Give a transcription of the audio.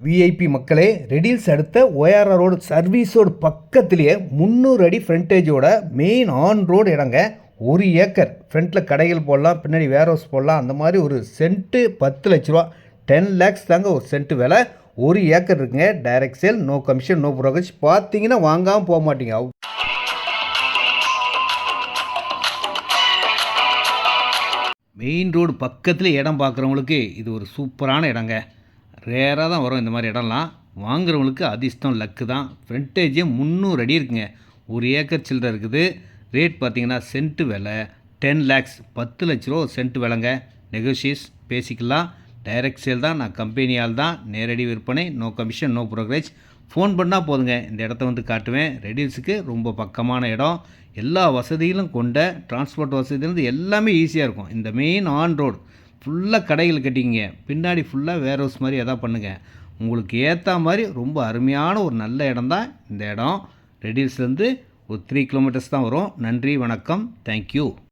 VIP மக்களே, riddles அடுத்த ORR road சர்வீஸோடு பக்கத்திலேயே 300 அடி ஃப்ரண்டேஜோட மெயின் ஆன் ரோடு இடங்க. 1 ஏக்கர் ஃப்ரண்ட்டில் கடைகள் போடலாம், பின்னாடி வேர் ஹவுஸ் போடலாம். அந்த மாதிரி ஒரு சென்ட்டு 10 லட்ச ரூபா, 10 லேக்ஸ் தாங்க ஒரு சென்ட்டு விலை. 1 ஏக்கர் இருக்குங்க. Direct sale, no commission, no brokerage. பார்த்தீங்கன்னா வாங்காமல் போக மாட்டீங்க. மெயின் ரோடு பக்கத்தில் இடம் பார்க்குறவங்களுக்கு இது ஒரு சூப்பரான இடங்க. ரேராக தான் வரும் இந்த மாதிரி இடம்லாம். வாங்குறவங்களுக்கு அதிர்ஷ்டம், லக்கு தான். ஃப்ரண்டேஜே 300 அடி இருக்குங்க. 1 ஏக்கர் சில்லரை இருக்குது. ரேட் பார்த்தீங்கன்னா சென்ட்டு விலை 10 லேக்ஸ், 10 லட்ச ரூபா சென்ட்டு விலைங்க. நெகோஷியேஸ் பேசிக்கலாம். டைரக்ட் சேல் தான், நான் கம்பெனியால் தான். நேரடி விற்பனை, no commission, no brokerage. Phone பண்ணால் போதுங்க, இந்த இடத்த வந்து காட்டுவேன். ரெடில்ஸுக்கு ரொம்ப பக்கமான இடம், எல்லா வசதிகளும் கொண்ட, டிரான்ஸ்போர்ட் வசதியிலேருந்து எல்லாமே ஈஸியாக இருக்கும். இந்த மெயின் ஆன் ரோடு ஃபுல்லாக கடைகள் கட்டிங்க, பின்னாடி ஃபுல்லாக வேர் ஹவுஸ் மாதிரி எதாவது பண்ணுங்கள். உங்களுக்கு ஏற்ற மாதிரி ரொம்ப அருமையான ஒரு நல்ல இடம் தான் இந்த இடம். ரெடில்ஸ்லேருந்து ஒரு 3 கிலோமீட்டர்ஸ் தான் வரும். நன்றி, வணக்கம், தேங்க்யூ.